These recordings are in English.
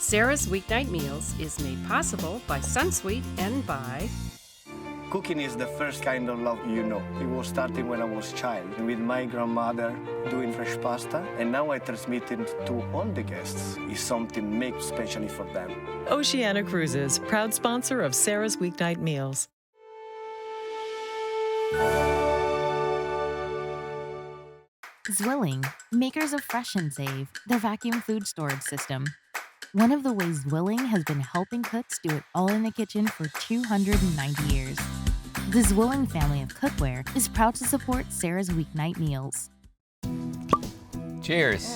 Sara's Weeknight Meals is made possible by Sunsweet and by... Cooking is the first kind of love you know. It was starting when I was a child with my grandmother doing fresh pasta, and now I transmit it to all the guests. It's something made specially for them. Oceana Cruises, proud sponsor of Sara's Weeknight Meals. Zwilling, makers of Fresh and Save, the vacuum food storage system. One of the ways Zwilling has been helping cooks do it all in the kitchen for 290 years. The Zwilling family of cookware is proud to support Sara's Weeknight Meals. Cheers.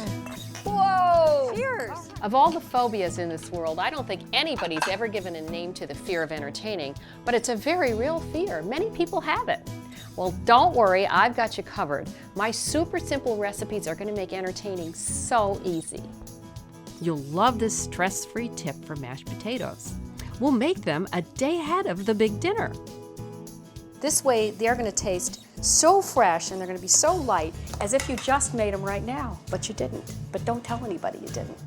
Whoa! Cheers! Of all the phobias in this world, I don't think anybody's ever given a name to the fear of entertaining, but it's a very real fear. Many people have it. Well, don't worry, I've got you covered. My super simple recipes are going to make entertaining so easy. You'll love this stress-free tip for mashed potatoes. We'll make them a day ahead of the big dinner. This way, they're going to taste so fresh and they're going to be so light as if you just made them right now, but you didn't. But don't tell anybody you didn't.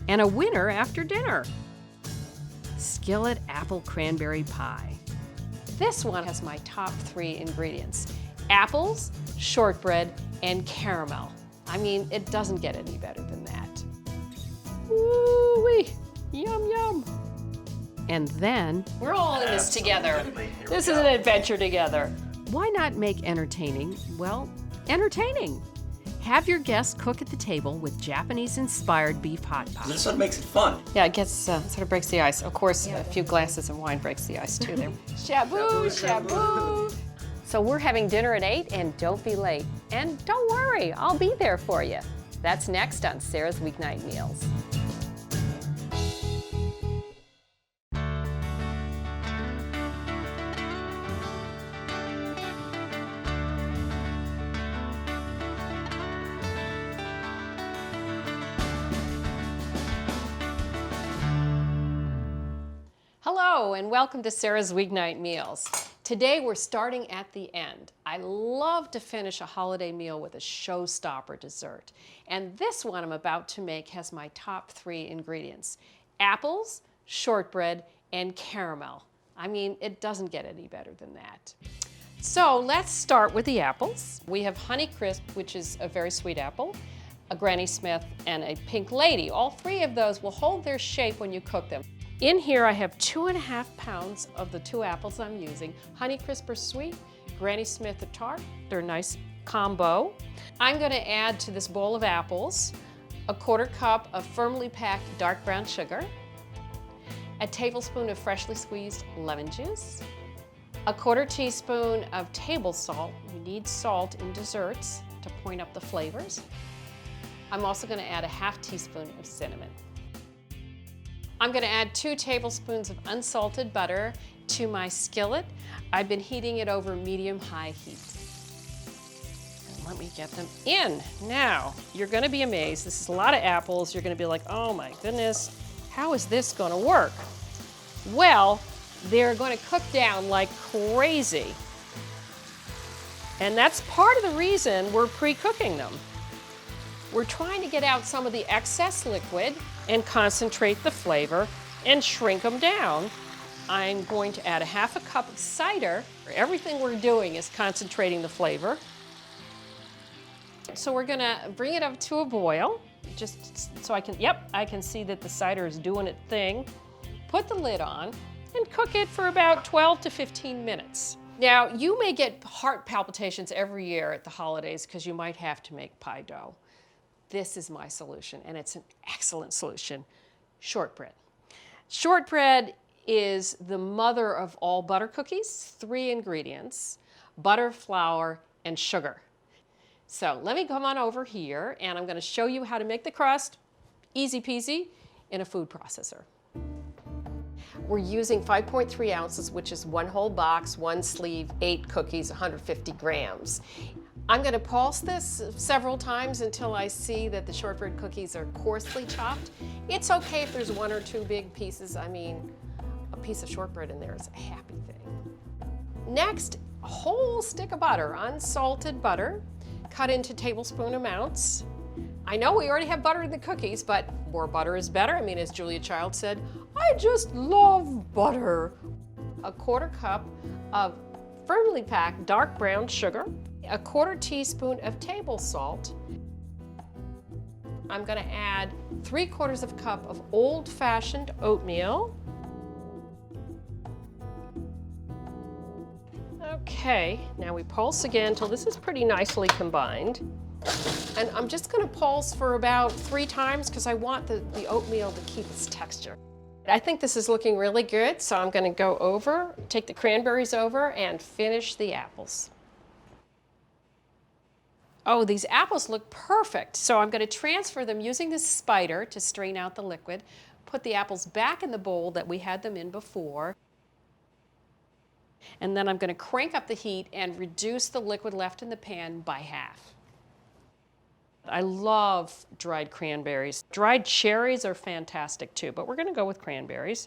And a winner after dinner. Skillet Apple Cranberry Pie. This one has my top 3 ingredients: apples, shortbread, and caramel. I mean, it doesn't get any better than that. Woo-wee! Yum, yum. And then, we're all in this together. This is an adventure together. why not make entertaining, well, entertaining? Have your guests cook at the table with Japanese-inspired beef hot pot. That's what makes it fun. Yeah, it gets sort of breaks the ice. Of course, a few glasses of wine breaks the ice too. There. Shabu, shabu. So we're having dinner at 8, and don't be late. And don't worry, I'll be there for you. That's next on Sara's Weeknight Meals. Hello, and welcome to Sara's Weeknight Meals. Today we're starting at the end. I love to finish a holiday meal with a showstopper dessert. And this one I'm about to make has my top 3 ingredients: apples, shortbread, and caramel. I mean, it doesn't get any better than that. So let's start with the apples. We have Honeycrisp, which is a very sweet apple, a Granny Smith, and a Pink Lady. All 3 of those will hold their shape when you cook them. In here I have 2.5 pounds of the 2 apples I'm using. Honeycrisp are sweet, Granny Smith are tart. They're a nice combo. I'm going to add to this bowl of apples a 1/4 cup of firmly packed dark brown sugar, a tablespoon of freshly squeezed lemon juice, a 1/4 teaspoon of table salt. You need salt in desserts to point up the flavors. I'm also going to add a 1/2 teaspoon of cinnamon. I'm going to add 2 tablespoons of unsalted butter to my skillet. I've been heating it over medium-high heat. And let me get them in. Now, you're going to be amazed. This is a lot of apples. You're going to be like, oh my goodness, how is this going to work? Well, they're going to cook down like crazy. And that's part of the reason we're pre-cooking them. We're trying to get out some of the excess liquid and concentrate the flavor and shrink them down. I'm going to add a 1/2 cup of cider. Everything we're doing is concentrating the flavor. So we're gonna bring it up to a boil, just so I can see that the cider is doing its thing. Put the lid on and cook it for about 12 to 15 minutes. Now, you may get heart palpitations every year at the holidays because you might have to make pie dough. This is my solution, and it's an excellent solution: shortbread. Shortbread is the mother of all butter cookies. 3 ingredients: butter, flour, and sugar. So let me come on over here, and I'm going to show you how to make the crust, easy peasy, in a food processor. We're using 5.3 ounces, which is 1 whole box, 1 sleeve, 8 cookies, 150 grams. I'm going to pulse this several times until I see that the shortbread cookies are coarsely chopped. It's okay if there's 1 or 2 big pieces. I mean, a piece of shortbread in there is a happy thing. Next, a whole stick of butter, unsalted butter, cut into tablespoon amounts. I know we already have butter in the cookies, but more butter is better. I mean, as Julia Child said, I just love butter. A 1/4 cup of firmly packed dark brown sugar, a 1/4 teaspoon of table salt. I'm going to add 3/4 of a cup of old-fashioned oatmeal. Okay, now we pulse again until this is pretty nicely combined. And I'm just going to pulse for about 3 times because I want the oatmeal to keep its texture. I think this is looking really good, so I'm going to go over, take the cranberries over, and finish the apples. Oh, these apples look perfect. So I'm going to transfer them using this spider to strain out the liquid, put the apples back in the bowl that we had them in before, and then I'm going to crank up the heat and reduce the liquid left in the pan by half. I love dried cranberries. Dried cherries are fantastic too, but we're going to go with cranberries.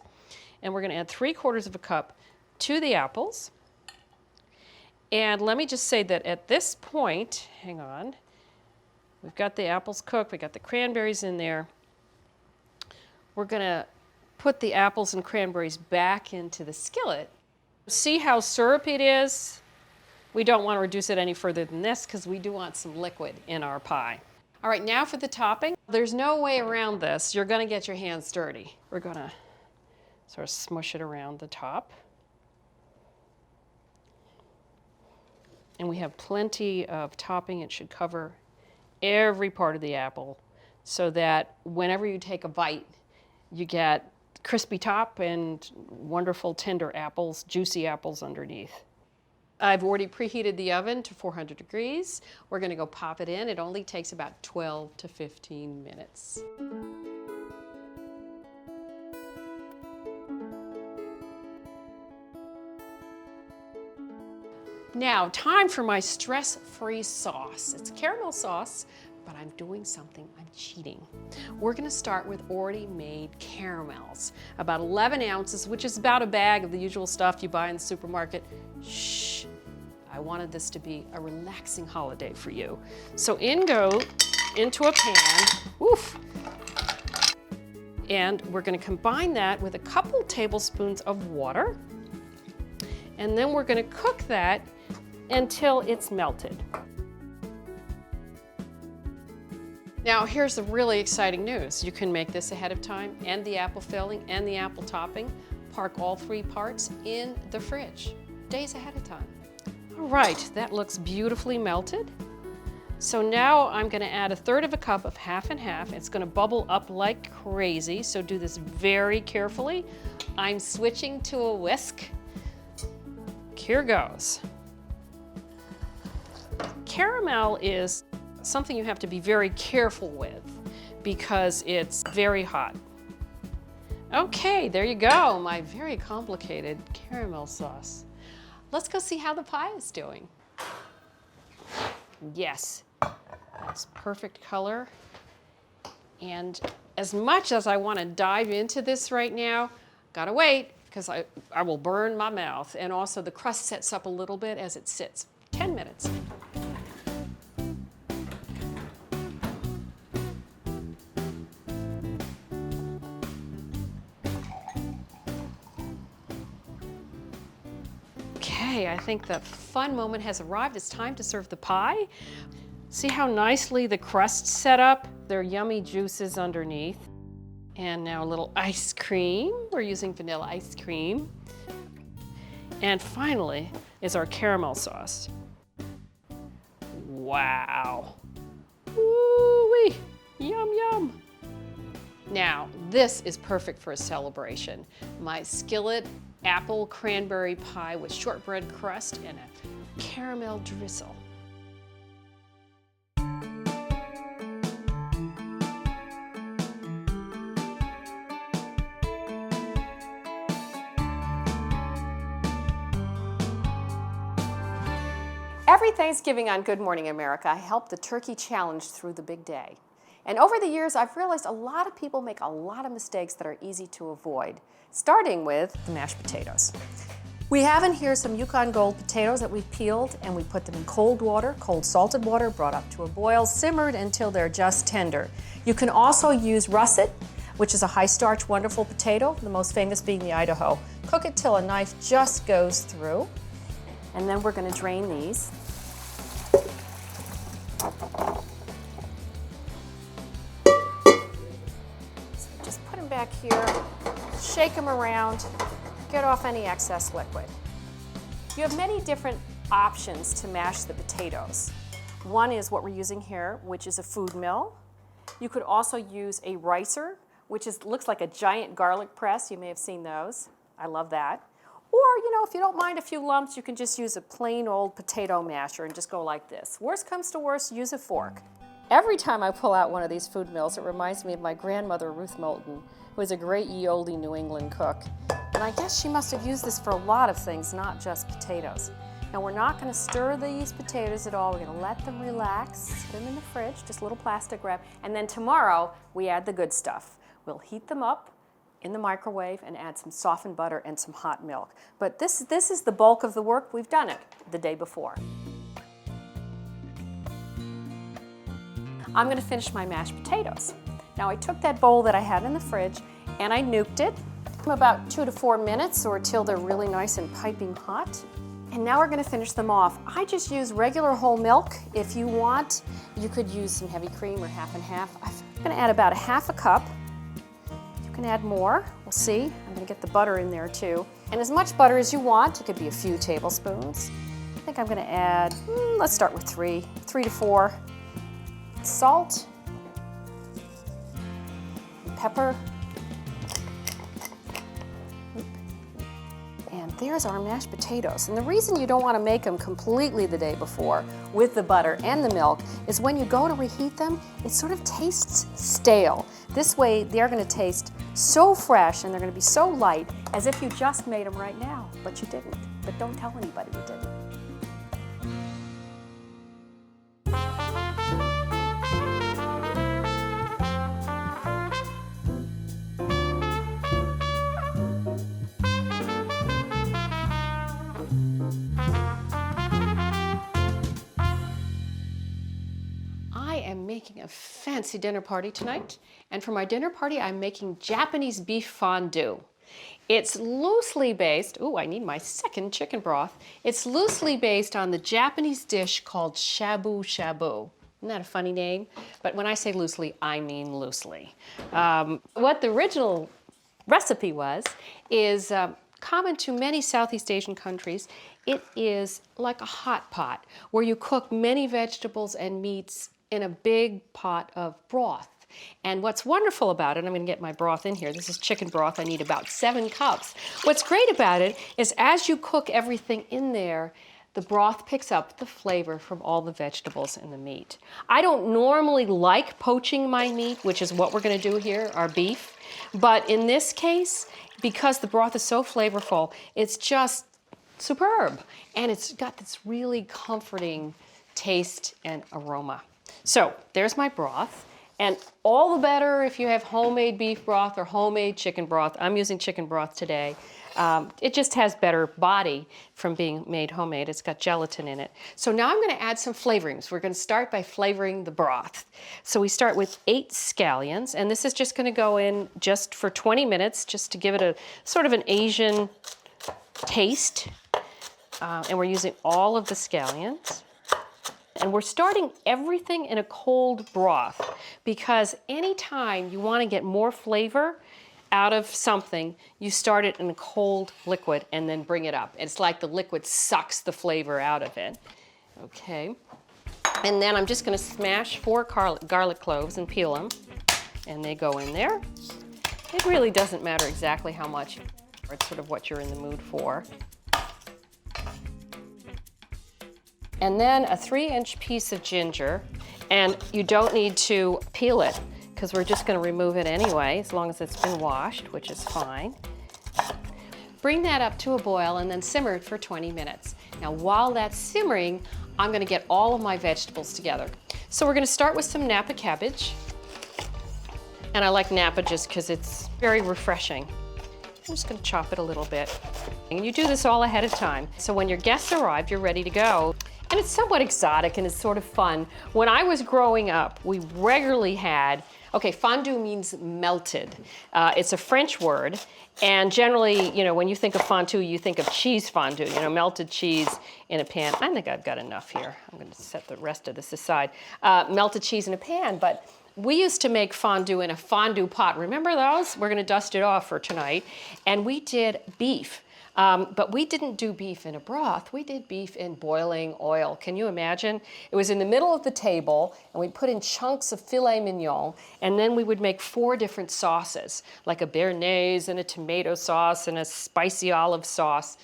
And we're going to add 3/4 of a cup to the apples. And let me just say that at this point, hang on, we've got the apples cooked, we've got the cranberries in there. We're going to put the apples and cranberries back into the skillet. See how syrupy it is? We don't want to reduce it any further than this because we do want some liquid in our pie. All right, now for the topping. There's no way around this. You're going to get your hands dirty. We're going to sort of smush it around the top. And we have plenty of topping. It should cover every part of the apple so that whenever you take a bite, you get crispy top and wonderful tender apples, juicy apples underneath. I've already preheated the oven to 400 degrees. We're going to go pop it in. It only takes about 12 to 15 minutes. Now, time for my stress-free sauce. It's caramel sauce, but I'm doing something, I'm cheating. We're going to start with already made caramels, about 11 ounces, which is about a bag of the usual stuff you buy in the supermarket. Shh, I wanted this to be a relaxing holiday for you. So in go into a pan, oof, and we're going to combine that with a couple tablespoons of water, and then we're going to cook that until it's melted. Now here's the really exciting news. You can make this ahead of time, and the apple filling and the apple topping. Park all 3 parts in the fridge, days ahead of time. All right, that looks beautifully melted. So now I'm going to add 1/3 of a cup of half and half. It's going to bubble up like crazy, so do this very carefully. I'm switching to a whisk. Here goes. Caramel is something you have to be very careful with because it's very hot. Okay, there you go, my very complicated caramel sauce. Let's go see how the pie is doing. Yes, that's perfect color. And as much as I want to dive into this right now, gotta wait because I will burn my mouth. And also the crust sets up a little bit as it sits. 10 minutes. Okay, I think the fun moment has arrived. It's time to serve the pie. See how nicely the crust's set up? There are yummy juices underneath. And now a little ice cream. We're using vanilla ice cream. And finally is our caramel sauce. Wow. Woo-wee, yum, yum. Now, this is perfect for a celebration. My Skillet Apple Cranberry Pie with shortbread crust and a caramel drizzle. Every Thanksgiving on Good Morning America, I help the turkey challenge through the big day. And over the years, I've realized a lot of people make a lot of mistakes that are easy to avoid, starting with the mashed potatoes. We have in here some Yukon Gold potatoes that we've peeled, and we put them in cold water, cold salted water, brought up to a boil, simmered until they're just tender. You can also use russet, which is a high-starch, wonderful potato, the most famous being the Idaho. Cook it till a knife just goes through, and then we're going to drain these. So just put them back here, shake them around, get off any excess liquid. You have many different options to mash the potatoes. One is what we're using here, which is a food mill. You could also use a ricer, which looks like a giant garlic press. You may have seen those. I love that. Or, if you don't mind a few lumps, you can just use a plain old potato masher and just go like this. Worst comes to worst, use a fork. Every time I pull out one of these food mills, it reminds me of my grandmother, Ruth Moulton, who was a great ye olde New England cook. And I guess she must have used this for a lot of things, not just potatoes. Now we're not going to stir these potatoes at all. We're going to let them relax, put them in the fridge, just a little plastic wrap, and then tomorrow we add the good stuff. We'll heat them up in the microwave and add some softened butter and some hot milk. But this is the bulk of the work. We've done it the day before. I'm going to finish my mashed potatoes. Now I took that bowl that I had in the fridge and I nuked it about 2 to 4 minutes or till they're really nice and piping hot. And now we're going to finish them off. I just use regular whole milk. If you want, you could use some heavy cream or half and half. I'm going to add about a half a cup. You can add more, we'll see. I'm going to get the butter in there too. And as much butter as you want. It could be a few tablespoons. I think I'm going to add, let's start with 3 to 4. Salt, and pepper, and there's our mashed potatoes. And the reason you don't want to make them completely the day before with the butter and the milk is when you go to reheat them, it sort of tastes stale. This way they're going to taste so fresh and they're going to be so light as if you just made them right now, but you didn't. But don't tell anybody you didn't. Making a fancy dinner party tonight, and for my dinner party I'm making Japanese beef fondue. It's loosely based, I need my second chicken broth. It's loosely based on the Japanese dish called shabu shabu. Isn't that a funny name? But when I say loosely, I mean loosely. What the original recipe is common to many Southeast Asian countries. It is like a hot pot where you cook many vegetables and meats in a big pot of broth. And what's wonderful about it, I'm going to get my broth in here. This is chicken broth. I need about 7 cups. What's great about it is as you cook everything in there, the broth picks up the flavor from all the vegetables and the meat. I don't normally like poaching my meat, which is what we're going to do here, our beef. But in this case, because the broth is so flavorful, it's just superb. And it's got this really comforting taste and aroma. So there's my broth, and all the better if you have homemade beef broth or homemade chicken broth. I'm using chicken broth today. It just has better body from being made homemade. It's got gelatin in it. So now I'm going to add some flavorings. We're going to start by flavoring the broth. So we start with 8 scallions, and this is just going to go in just for 20 minutes just to give it a sort of an Asian taste. And we're using all of the scallions. And we're starting everything in a cold broth because anytime you want to get more flavor out of something, you start it in a cold liquid and then bring it up. It's like the liquid sucks the flavor out of it. Okay. And then I'm just going to smash 4 garlic cloves and peel them. And they go in there. It really doesn't matter exactly how much. It's sort of what you're in the mood for. And then a 3-inch piece of ginger, and you don't need to peel it because we're just going to remove it anyway as long as it's been washed, which is fine. Bring that up to a boil and then simmer it for 20 minutes. Now while that's simmering, I'm going to get all of my vegetables together. So we're going to start with some Napa cabbage, and I like Napa just because it's very refreshing. I'm just going to chop it a little bit. And you do this all ahead of time. So when your guests arrive, you're ready to go. And it's somewhat exotic and it's sort of fun. When I was growing up, we regularly had, okay, fondue means melted. It's a French word. And generally, you know, when you think of fondue, you think of cheese fondue, you know, melted cheese in a pan. I think I've got enough here. I'm going to set the rest of this aside. Melted cheese in a pan, but we used to make fondue in a fondue pot. Remember those? We're going to dust it off for tonight. And we did beef. But we didn't do beef in a broth. We did beef in boiling oil. Can you imagine? It was in the middle of the table, and we'd put in chunks of filet mignon, and then we would make 4 different sauces, like a béarnaise and a tomato sauce and a spicy olive sauce.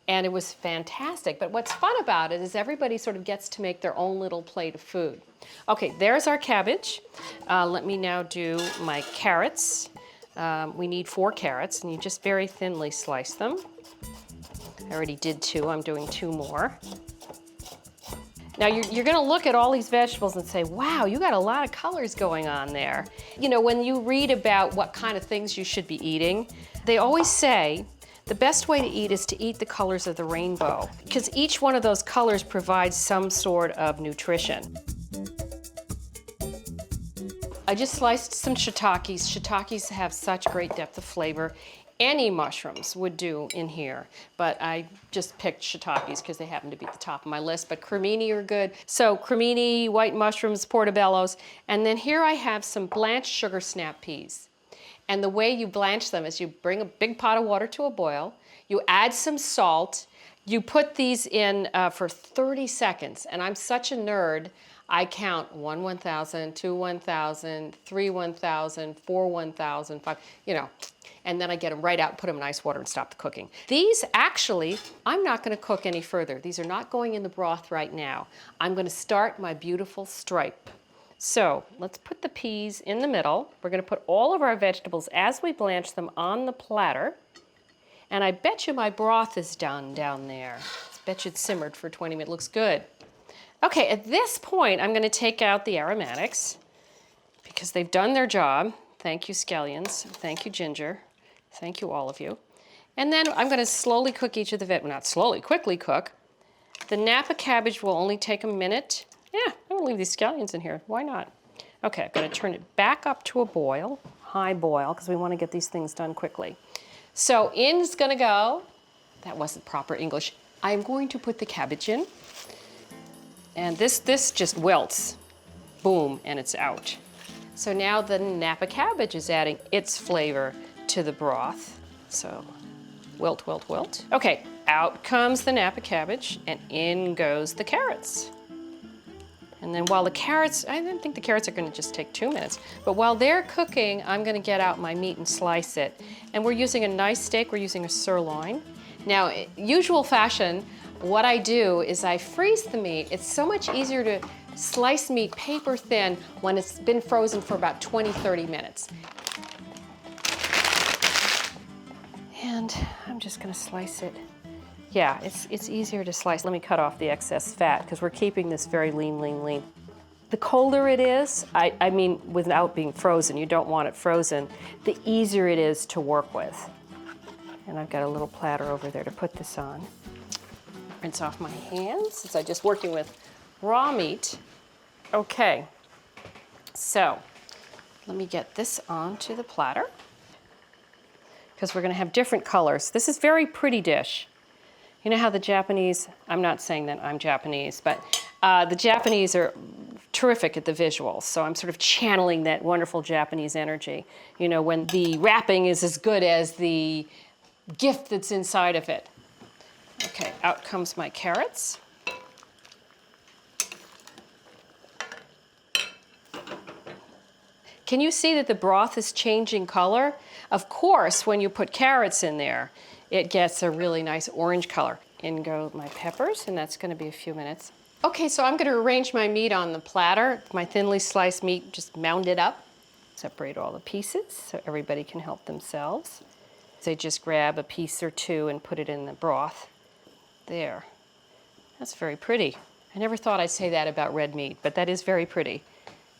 And it was fantastic. But what's fun about it is everybody sort of gets to make their own little plate of food. Okay, there's our cabbage. Let me now do my carrots. We need 4 carrots, and you just very thinly slice them. I already did 2, I'm doing 2 more. Now you're gonna look at all these vegetables and say, wow, you got a lot of colors going on there. You know, when you read about what kind of things you should be eating, they always say the best way to eat is to eat the colors of the rainbow, because each one of those colors provides some sort of nutrition. I just sliced some shiitakes. Shiitakes have such great depth of flavor. Any mushrooms would do in here, but I just picked shiitakes because they happen to be at the top of my list, but cremini are good. So cremini, white mushrooms, portobellos, and then here I have some blanched sugar snap peas. And the way you blanch them is you bring a big pot of water to a boil, you add some salt, you put these in for 30 seconds, and I'm such a nerd, I count 1 1,000, 2 1,000, 3 1,000, 4 1,000, 5, you know, and then I get them right out, put them in ice water and stop the cooking. These actually, I'm not gonna cook any further. These are not going in the broth right now. I'm gonna start my beautiful stripe. So let's put the peas in the middle. We're gonna put all of our vegetables as we blanch them on the platter. And I bet you my broth is done down there. I bet you it's simmered for 20 minutes, looks good. Okay, at this point, I'm gonna take out the aromatics because they've done their job. Thank you, scallions. Thank you, ginger. Thank you, all of you. And then I'm gonna slowly cook each of the well, not slowly, quickly cook. The Napa cabbage will only take a minute. Yeah, I'm gonna leave these scallions in here. Why not? Okay, I'm gonna turn it back up to a boil, high boil, because we wanna get these things done quickly. So in's gonna go, that wasn't proper English. I'm going to put the cabbage in. And this just wilts, boom, and it's out. So now the Napa cabbage is adding its flavor to the broth. So wilt, wilt, wilt. Okay, out comes the Napa cabbage and in goes the carrots. And then while the carrots, I don't think the carrots are gonna just take 2 minutes, but while they're cooking, I'm gonna get out my meat and slice it. And we're using a nice steak, we're using a sirloin. Now, usual fashion, what I do is I freeze the meat. It's so much easier to slice meat paper thin when it's been frozen for about 20, 30 minutes. And I'm just gonna slice it. Yeah, it's easier to slice. Let me cut off the excess fat because we're keeping this very lean, lean, lean. The colder it is, I mean without being frozen, you don't want it frozen, the easier it is to work with. And I've got a little platter over there to put this on. Rinse off my hands since I'm just working with raw meat. Okay, so let me get this onto the platter because we're gonna have different colors. This is a very pretty dish. You know how the Japanese, I'm not saying that I'm Japanese, but the Japanese are terrific at the visuals. So I'm sort of channeling that wonderful Japanese energy. You know, when the wrapping is as good as the gift that's inside of it. Okay, out comes my carrots. Can you see that the broth is changing color? Of course, when you put carrots in there, it gets a really nice orange color. In go my peppers, and that's gonna be a few minutes. Okay, so I'm gonna arrange my meat on the platter. My thinly sliced meat, just mound it up. Separate all the pieces so everybody can help themselves. So just grab a piece or two and put it in the broth. There. That's very pretty. I never thought I'd say that about red meat, but that is very pretty.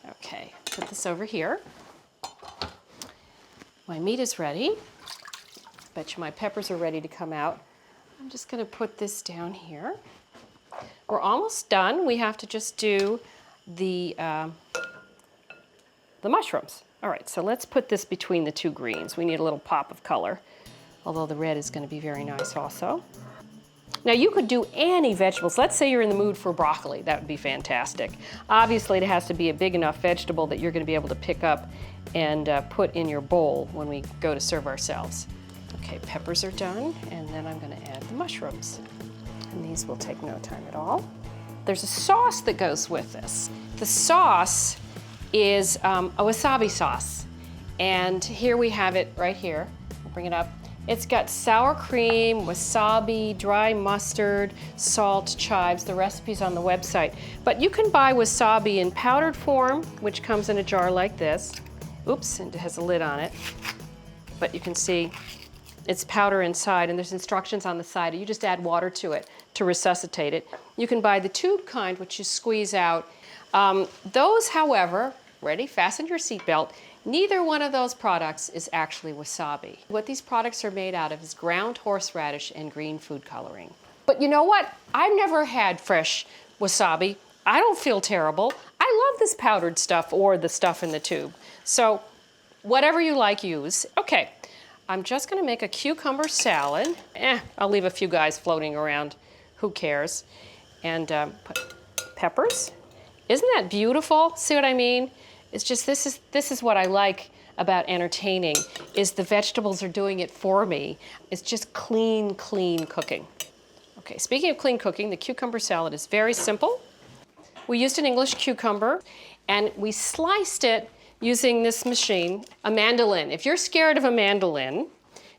Okay, put this over here. My meat is ready. Bet you my peppers are ready to come out. I'm just going to put this down here. We're almost done. We have to just do the mushrooms. All right, so let's put this between the two greens. We need a little pop of color, although the red is going to be very nice also. Now you could do any vegetables. Let's say you're in the mood for broccoli. That would be fantastic. Obviously, it has to be a big enough vegetable that you're going to be able to pick up and put in your bowl when we go to serve ourselves. Okay, peppers are done, and then I'm going to add the mushrooms. And these will take no time at all. There's a sauce that goes with this. The sauce is a wasabi sauce. And here we have it right here. I'll bring it up. It's got sour cream, wasabi, dry mustard, salt, chives. The recipe's on the website. But you can buy wasabi in powdered form, which comes in a jar like this. Oops, and it has a lid on it. But you can see it's powder inside, and there's instructions on the side. You just add water to it to resuscitate it. You can buy the tube kind, which you squeeze out. Those, however, ready, fasten your seatbelt. Neither one of those products is actually wasabi. What these products are made out of is ground horseradish and green food coloring. But you know what? I've never had fresh wasabi. I don't feel terrible. I love this powdered stuff or the stuff in the tube. So whatever you like, use. Okay, I'm just gonna make a cucumber salad. I'll leave a few guys floating around. Who cares? And put peppers. Isn't that beautiful? See what I mean? It's just, this is what I like about entertaining, is the vegetables are doing it for me. It's just clean cooking. Okay, speaking of clean cooking, the cucumber salad is very simple. We used an English cucumber, and we sliced it using this machine, a mandolin. If you're scared of a mandolin,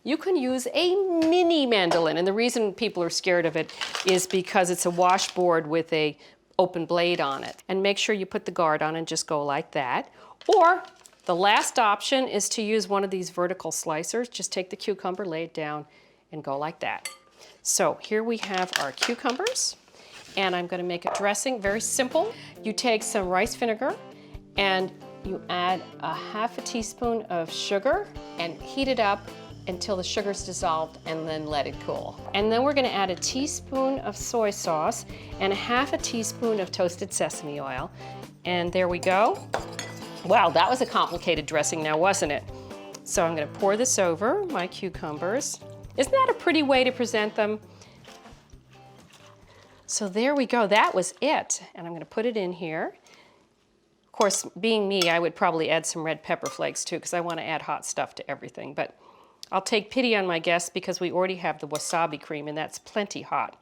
you can use a mini mandolin. And the reason people are scared of it is because it's a washboard with a open blade on it. And make sure you put the guard on and just go like that. Or the last option is to use one of these vertical slicers. Just take the cucumber, lay it down, and go like that. So here we have our cucumbers, and I'm gonna make a dressing, very simple. You take some rice vinegar, and you add a half a teaspoon of sugar, and heat it up until the sugar's dissolved, and then let it cool. And then we're gonna add a teaspoon of soy sauce and a half a teaspoon of toasted sesame oil. And there we go. Wow, that was a complicated dressing now, wasn't it? So I'm gonna pour this over my cucumbers. Isn't that a pretty way to present them? So there we go, that was it. And I'm gonna put it in here. Of course, being me, I would probably add some red pepper flakes too, because I wanna add hot stuff to everything. But I'll take pity on my guests because we already have the wasabi cream, and that's plenty hot.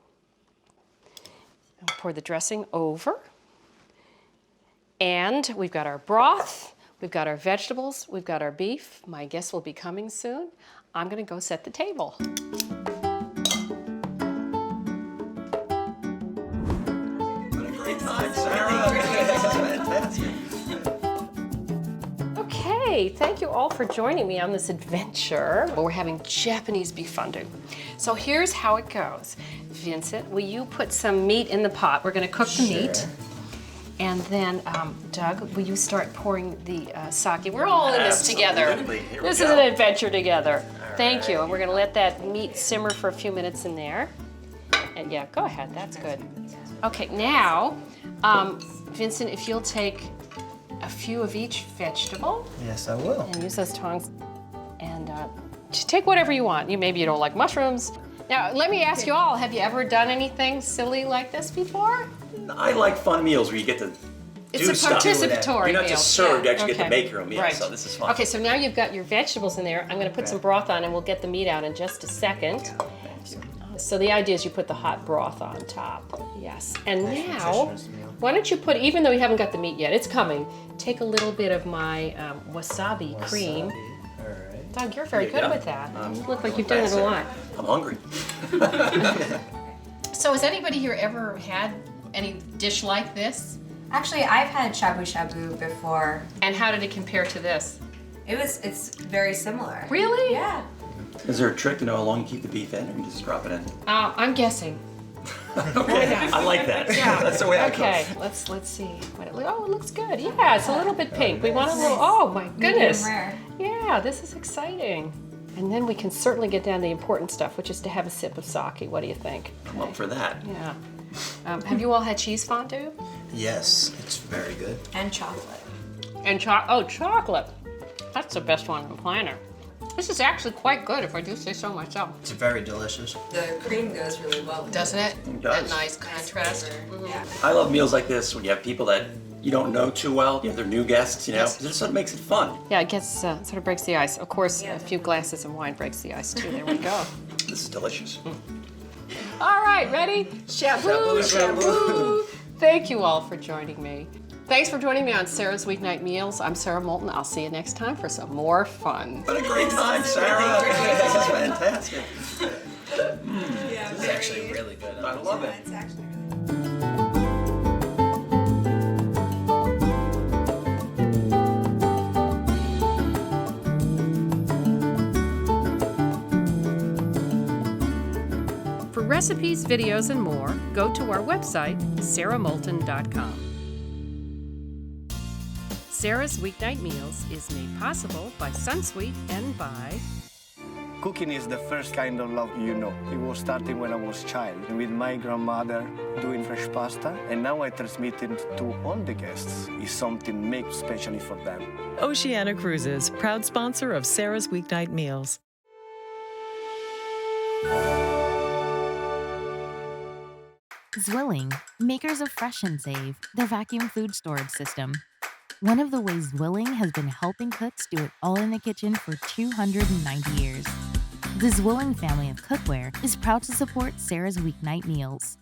And pour the dressing over. And we've got our broth, we've got our vegetables, we've got our beef. My guests will be coming soon. I'm gonna go set the table. What a great time, Sarah. Okay, thank you all for joining me on this adventure. We're having Japanese beef fondue. So here's how it goes. Vincent, will you put some meat in the pot? We're gonna cook the meat. And then, Doug, will you start pouring the sake? We're all in this together. This is an adventure together. Thank you. And we're gonna let that meat simmer for a few minutes in there. And yeah, go ahead, that's good. Okay, now, Vincent, if you'll take a few of each vegetable. Yes, I will. And use those tongs. And just take whatever you want. Maybe you don't like mushrooms. Now, let me ask you all, have you ever done anything silly like this before? I like fun meals where you get to It's do a stuff. participatory You're not meal. just served, you actually get Okay. to make your own meal, Right. so this is fun. Okay, so now you've got your vegetables in there. I'm gonna put some broth on and we'll get the meat out in just a second. Thank you. So the idea is you put the hot broth on top. Yes. And now, why don't you put, even though you haven't got the meat yet, it's coming, take a little bit of my wasabi cream. All right. Doug, you're very There you good go. with that. You look like you've done it a lot. I'm hungry. So has anybody here ever had any dish like this? Actually, I've had shabu shabu before. And how did it compare to this? It's very similar. Really? Yeah. Is there a trick to know how long you keep the beef in, or you just drop it in? I'm guessing. Okay, I like that. Yeah. That's the way I Okay, cook. let's see. Oh, it looks good. Yeah, it's a little bit pink. We want a little. Oh my goodness. Medium rare. Yeah, this is exciting. And then we can certainly get down to the important stuff, which is to have a sip of sake. What do you think? I'm up for that. Yeah. Have you all had cheese fondue? Yes, it's very good. And chocolate. And chocolate. That's the best one on the planet. This is actually quite good, if I do say so myself. It's very delicious. The cream goes really well with Doesn't it? It does. That nice contrast. flavor. Yeah. I love meals like this when you have people that you don't know too well. You have their new guests, you know. Yes. This is what makes it fun. Yeah, it gets sort of breaks the ice. Of course, a few glasses of wine breaks the ice too. There we go. This is delicious. All right, ready? Shabu, shabu. Thank you all for joining me. Thanks for joining me on Sarah's Weeknight Meals. I'm Sarah Moulton. I'll see you next time for some more fun. What a great time, Sarah. This is fantastic. Yeah, This is actually really good. I love it. It's actually really For recipes, videos, and more, go to our website, sarahmoulton.com. Sarah's Weeknight Meals is made possible by Sunsweet and by Cooking is the first kind of love you know. It was starting when I was a child with my grandmother doing fresh pasta, and now I transmit it to all the guests. It's something made specially for them. Oceana Cruises, proud sponsor of Sarah's Weeknight Meals. Zwilling, makers of Fresh and Save, the vacuum food storage system. One of the ways Zwilling has been helping cooks do it all in the kitchen for 290 years. The Zwilling family of cookware is proud to support Sarah's Weeknight Meals.